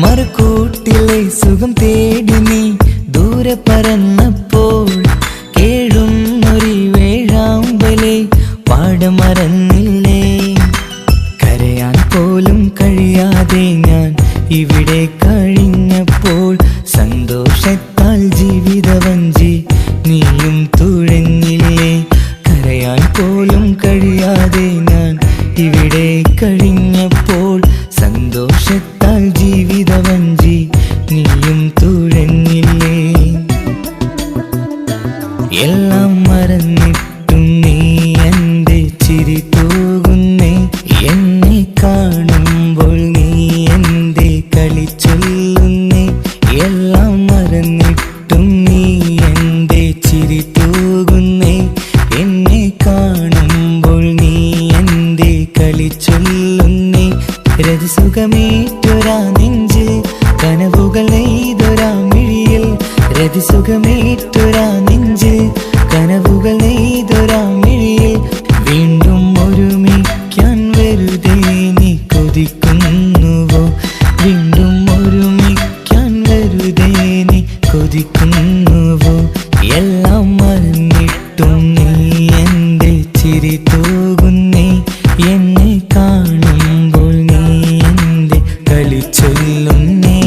മറുകൂട്ടിലെ സുഖം തേടി നീ ദൂരെ പറന്നപ്പോൾ കേഴുന്നൊരു വേഴാമ്പലെ പാടെ മറന്നില്ലേ കരയാൻ പോലും കഴിയാതെ ഞാൻ ഇവിടെ കഴിഞ്ഞപ്പോൾ സന്തോഷത്താൽ ജീവിതവഞ്ചി നീയും തുഴഞ്ഞില്ലേ കരയാൻ പോലും കഴിയാതെ ഞാൻ ഇവിടെ കഴിഞ്ഞപ്പോൾ സന്തോഷത്താൽ ജീവിതവഞ്ചി നീയും തുഴഞ്ഞില്ലേ എല്ലാം മറന്നിട്ടും നീ എൻ്റെ ചിരി തൂകുന്നേ എന്നെ കാണുമ്പോൾ നീ എൻ്റെ കളി ചൊല്ലുന്നേ എല്ലാം മറന്നിട്ടും നീ എൻ്റെ ചിരി തൂകുന്നേ എന്നെ കാണുമ്പോൾ നീ എൻ്റെ കളി ചൊല്ലുന്നേ രതിസുഖമേറ്റൊരാ നെഞ്ചിൽ കനവുകൾ നെയ്തൊരാ മിഴിയിൽ രതിസുഖമേറ്റൊരാ നെഞ്ചിൽ കനവുകൾ നെയ്തൊരാ മിഴിയിൽ വീണ്ടും ഒരുമിക്കാൻ വെറുതെ നീ കൊതിക്കുന്നുവോ വീണ്ടും ഒരുമിക്കാൻ വെറുതെ നീ കൊതിക്കുന്നുവോ എല്ലാം മറന്നിട്ടും നീ എൻ്റെ ചിരി തൂകുന്നേ എന്നെ കാണുമ്പോൾ നീ എൻ്റെ കളി ചൊല്ലുന്നേ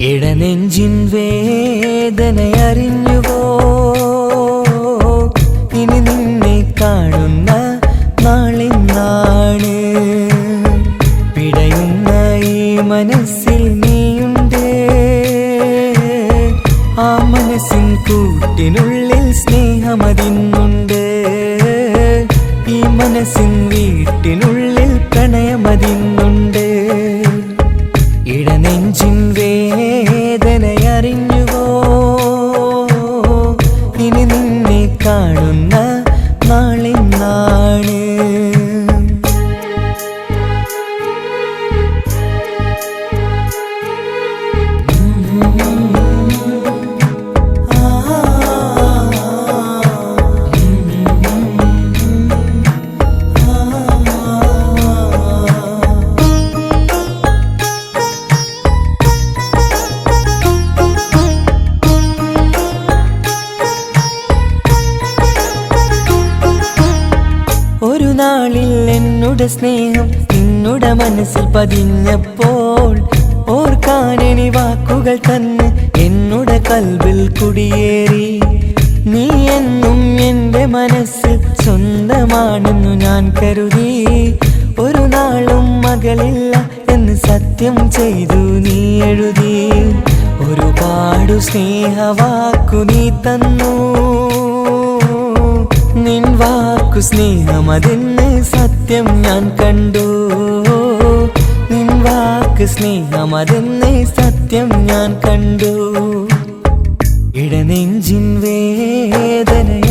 ഇടനെഞ്ചിൻ വേദനയറിഞ്ഞുവോ ഇനി നിന്നെ കാണുന്ന നാളെന്നാണ് പിടയുന്ന ഈ മനസ്സിൽ നീയുണ്ട് ആ മനസ്സിൽ മനസ്സിൻ കൂട്ടിനുള്ളിൽ സ്നേഹമതിന്നുണ്ട്. ഈ മനസ്സിൻ വീട്ടിനുള്ളിൽ പ്രണയമതിന്നുണ്ട്. ഇടനെഞ്ചിൻ വേദനയറിഞ്ഞുവോ? ഇനി നിന്നെ കാണുന്ന നാളിന്നാണ്. ഒരു നാളിൽ എന്നോട് സ്നേഹം നിന്നുടെ മനസ്സിൽ പതിഞ്ഞപ്പോൾ ഓർക്കാനെനി വാക്കുകൾ തന്ന് എന്നോട് കൽബിൽ കുടിയേറി. നീ എന്നും എൻ്റെ മനസ്സിൽ സ്വന്തമാണെന്നു ഞാൻ കരുതി. ഒരു നാളും മകളില്ല എന്ന് സത്യം ചെയ്തു നീ എഴുതി. ഒരുപാടു സ്നേഹവാക്കു നീ തന്നു. നിൻ വാക്കു സ്നേഹമതെന്ന് സത്യം ഞാൻ കണ്ടു. നിൻ വാക്ക് സ്നേഹമതെന്ന് സത്യം ഞാൻ കണ്ടു. ഇടനെഞ്ചിൻ വേദനയറിഞ്ഞുവോ?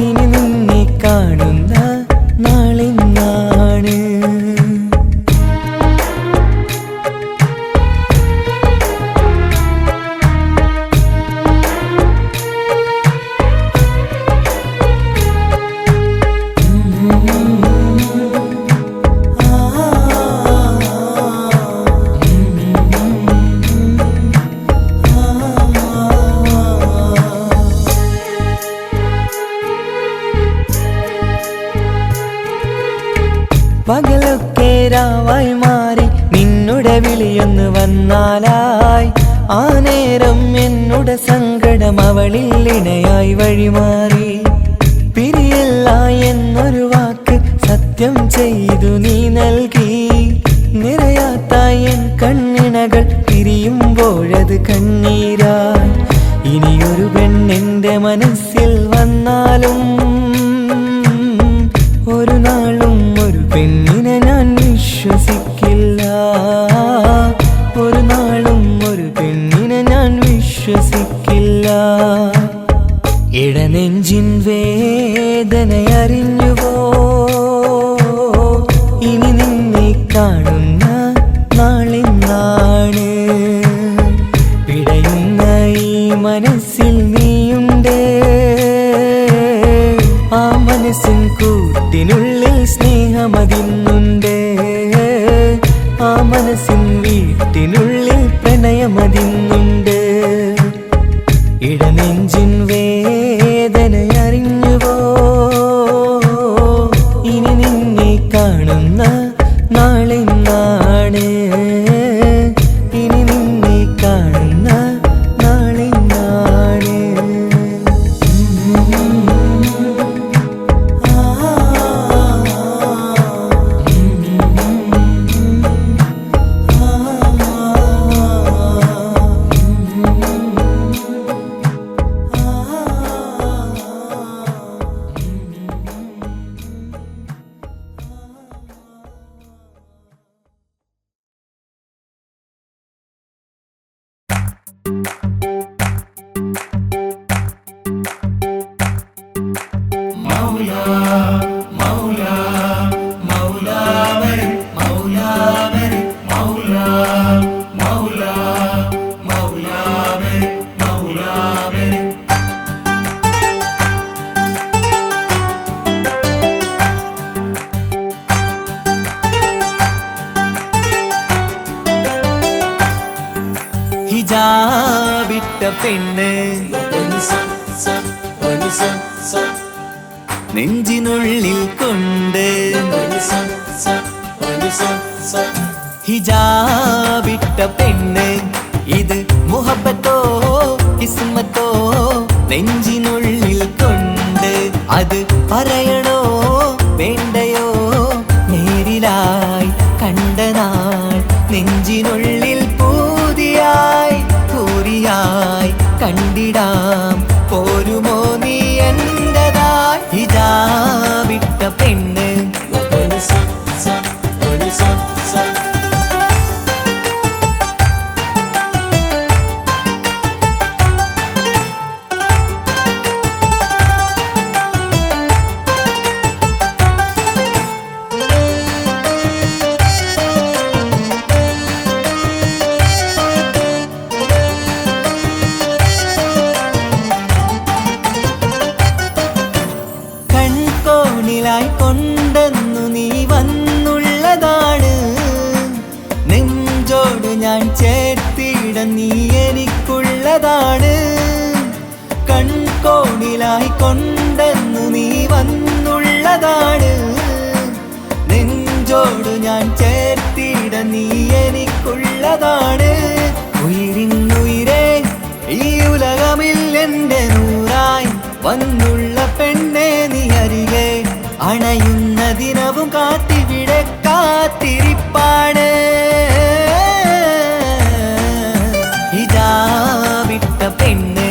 ഇനി നിന്നെ കാണുന്ന നാളിന്നാണ്. പകലൊക്കെ രാവായി മാറി നിന്നുടെ വിളിയൊന്ന് വന്നാലായി. ആ നേരം എന്നുടെ സങ്കടം അവളിൽ ഇണയായി വഴിമാറി. പിരിയല്ല എന്നൊരു വാക്ക് സത്യം ചെയ്തു നീ നൽകി. നിറയാത്ത എൻ കണ്ണിണകൾ പിരിയുമ്പോഴത് കണ്ണീരായി. ഇനിയൊരു പെണ്ണെന്റെ മനസ്സിൽ വന്നാലും ഒരു നാളും ഒരു പെണ്ണിനെ ഞാൻ വിശ്വസിക്കില്ല. ഒരു നാളും ഒരു പെണ്ണിനെ ഞാൻ വിശ്വസിക്കില്ല. ഇടനെഞ്ചിൻ വേദനയറിഞ്ഞുവോ? ഇനി നിന്നെ കാണുന്ന നാളിന്നാണ്. പിടയുന്ന ഈ മനസ്സിൽ നീയുണ്ട്. ആ മനസ്സിൻ കൂട്ടിനുള്ളിൽ സ്നേഹമതിന്നുണ്ട്. ആ മനസ്സിൻ വീട്ടിനുള്ളിൽ പ്രണയമതിന്നുണ്ട്. ഇടനെഞ്ചിൻ വേദനയറിഞ്ഞുവോ? ഇനി നിന്നെ കാണുന്ന നാളിന്നാണ്. ഇനി നിന്നെ കാണുന്ന നാളിന്നാണ്. ഹിജാബിട്ട പെണ്ണ് നെഞ്ചിനുള്ളിൽ കൊണ്ട്. ഹിജാബിട്ട പെണ്ണ് ഇത് മുഹബത്തോ കിസ്മത്തോ നെഞ്ചിനുള്ളിൽ കൊണ്ട്. അത് പറയണോ വേണ്ടയോ? നേരിലായി കണ്ട നാൾ നെഞ്ചിനുള്ളിൽ പൂതിയായി എനിക്കുള്ളതാണ്. കൺകോണിലായി കൊണ്ടെന്നു നീ വന്നുള്ളതാണ്. നെഞ്ചോട് ഞാൻ ചേർത്തിട നീ എനിക്കുള്ളതാണ്. ഉയിരിന്നുയിരേ ഈ ഉലകമിൽ എന്റെ നൂറായി വന്നുള്ള പെണ്ണെ നീ അരികെ അണയുന്ന ദിനവും കാത്തിവിടെ കാത്തിരിപ്പാണ്. ഇതാ വിട്ട പെണ്ണ്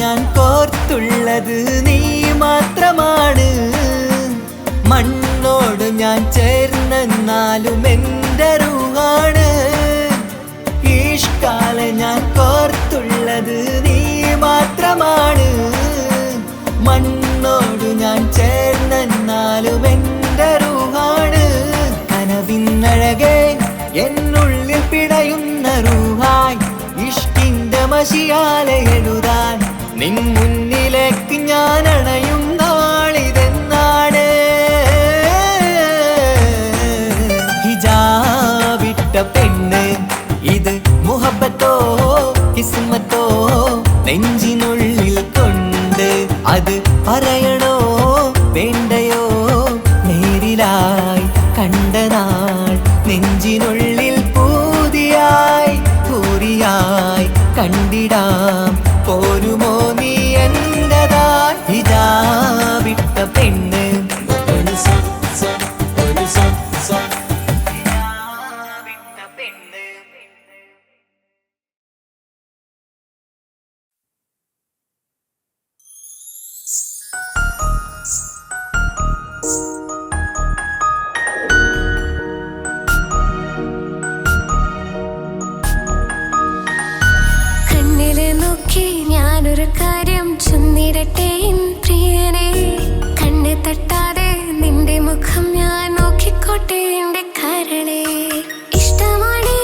ഞാൻ കോർത്തുള്ളത് നീ മാത്രമാണ്. മണ്ണോട് ഞാൻ ചേർന്നെന്നാലും എൻ്റെ റൂഹാണ്. ഈഷ്കാലെ ഞാൻ കോർത്തുള്ളത് നീ മാത്രമാണ്. മണ്ണോട് ഞാൻ ചേർന്നെന്നാലും എൻ്റെ റൂഹാണ്. കനവിന്നഴകെ എന്നുള്ളിൽ പിടയുന്ന റൂഹായി ഇഷ്കിന്റെ മഷിയാലെ എഴുതാൻ നിൻ മുന്നിലേക്ക് ഞാൻ അണയും നാളിതെന്നാണ്. ഹിജാബിട്ട പെണ്ണ് ഇത് മുഹബത്തോ കിസ്മത്തോ നെഞ്ചിനുള്ളിൽ കൊണ്ട് അത് പറയണോ വേണ്ടയോ? നേരിലായി കണ്ട നാൾ നെഞ്ചിനുള്ളിൽ പൂതിയായി പൂരിയായി കണ്ടിടാം. പോരുമോ നീ എന്റതായി? ഇതാ വിട്ട പെണ്ണ് ഞാനൊരു കാര്യം ചൊന്നിരട്ടെ പ്രിയനെ. കണ്ണ് തട്ടാതെ നിന്റെ മുഖം ഞാൻ നോക്കിക്കോട്ടെ എന്റെ കരളെ. ഇഷ്ടമാണ്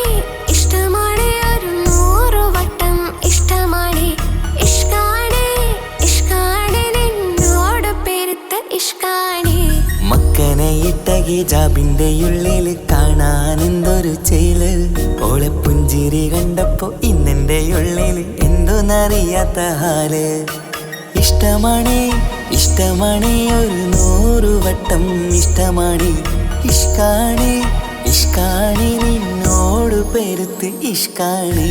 ഇഷ്ടമാണ് ഒരു 100 വട്ടം ഇഷ്ടമാണ്. ഇഷ്കാണ് ഇഷ്കാണ് നിന്നോട് പെരുത്ത ഇഷ്കാണ്. മക്കനെ ഇട്ട ഹിജാബിന്റെ ഉള്ളിൽ കാണാൻ എന്തൊരു ചേല്. ഓളെ പുഞ്ചിരി കണ്ടപ്പോ ഇന്നെന്റെ ഉള്ളിൽ എന്തോന്നറിയാത്ത ഹാല്. ഇഷ്ടമാണ് ഇഷ്ടമാണ് ഒരു 100 വട്ടം ഇഷ്ടമാണ്. ഇഷ്കാണ് ഇഷ്കാണ് നിന്നോട് പെരുത്ത് ഇഷ്കാണ്.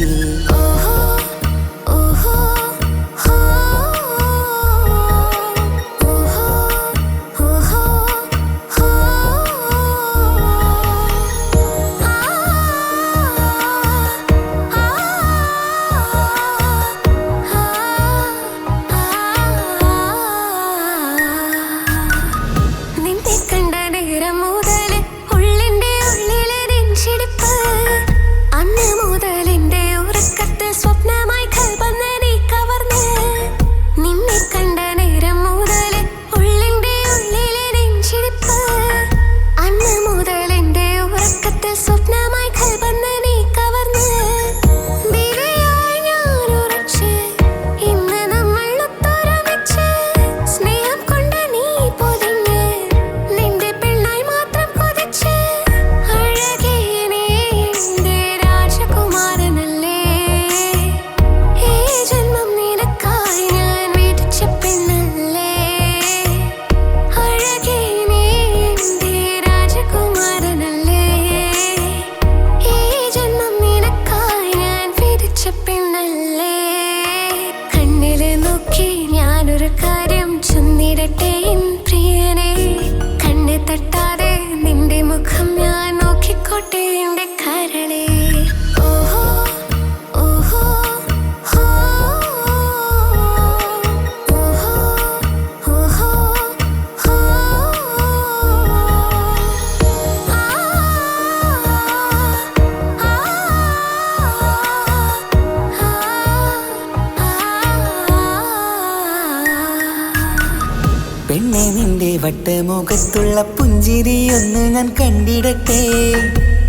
പെണ്ണെ നിന്റെ വട്ടമുഖത്തുള്ള പുഞ്ചിരിയൊന്ന് ഞാൻ കണ്ടിടട്ടെ.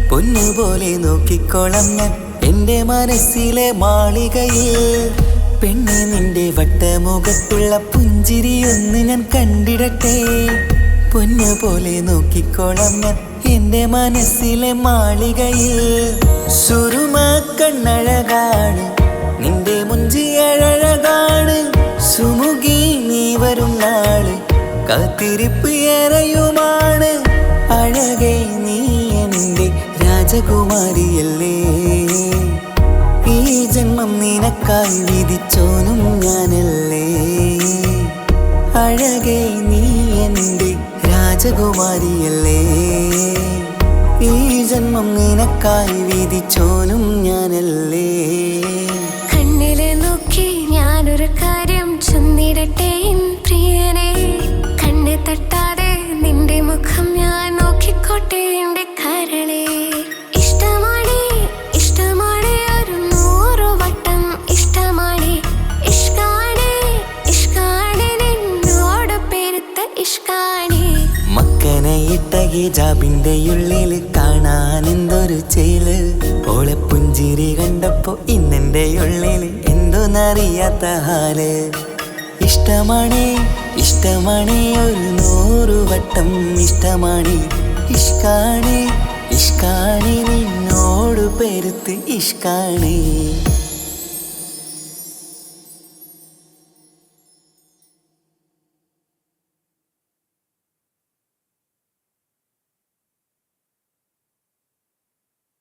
പൊന്നുപോലെ നോക്കിക്കോളം ഞാൻ എൻ്റെ മനസ്സിലെ മാളികയിൽ. പെണ്ണെ നിന്റെ വട്ടമുഖത്തുള്ള പുഞ്ചിരിയൊന്ന് ഞാൻ കണ്ടിടട്ടെ. പൊന്നുപോലെ നോക്കിക്കോളം ഞാൻ എൻ്റെ മനസ്സിലെ മാളികയിൽ. സുറുമ കണ്ണഴകാണ് നിന്റെ മുഞ്ചിയഴകാണ്. സുമുഖി നീ വരും നാള് കാത്തിരിപ്പ് ഏറെയുമാണ്. അഴകേ നീ എൻ്റെ രാജകുമാരിയല്ലേ. ഈ ജന്മം നിനക്കായി വിധിച്ചോനും ഞാനല്ലേ. അഴകേ നീ എൻ്റെ രാജകുമാരിയല്ലേ. ഈ ജന്മം നിനക്കായി വിധിച്ചോനും ഞാനല്ലേ. കണ്ണിലെ നോക്കി ഞാനൊരു കാര്യം ചൊന്നിടട്ടെ എൻ പ്രിയനെ. കണ്ണ് തട്ടാതെ നിന്റെ മുഖം ഞാൻ നോക്കിക്കോട്ടെ എന്റെ കരളെ. ഇഷ്ടമാണ് ഇഷ്ടമാണ് ഒരു 100 വട്ടം ഇഷ്ടമാണ്. ഇഷ്കാണ് ഇഷ്കാണ് നിന്നോട് പെരുത്ത ഇഷ്കാണ്. മക്കനയിട്ട ഹിജാബിന്റെ ഉള്ളിൽ കാണാൻ എന്തൊരു ചേല്. ഓളെ പുഞ്ചിരി കണ്ടപ്പോ ഇന്നെന്റെ ഉള്ളിൽ എന്തോന്നറിയാത്ത ഹാല്. ഇഷ്ടമാണ് ഇഷ്ടമാണ് ഒരു 100 വട്ടം ഇഷ്ടമാണ്. ഇഷ്കാണ് ഇഷ്കാണ് നിന്നോട് പെരുത്ത് ഇഷ്കാണ്.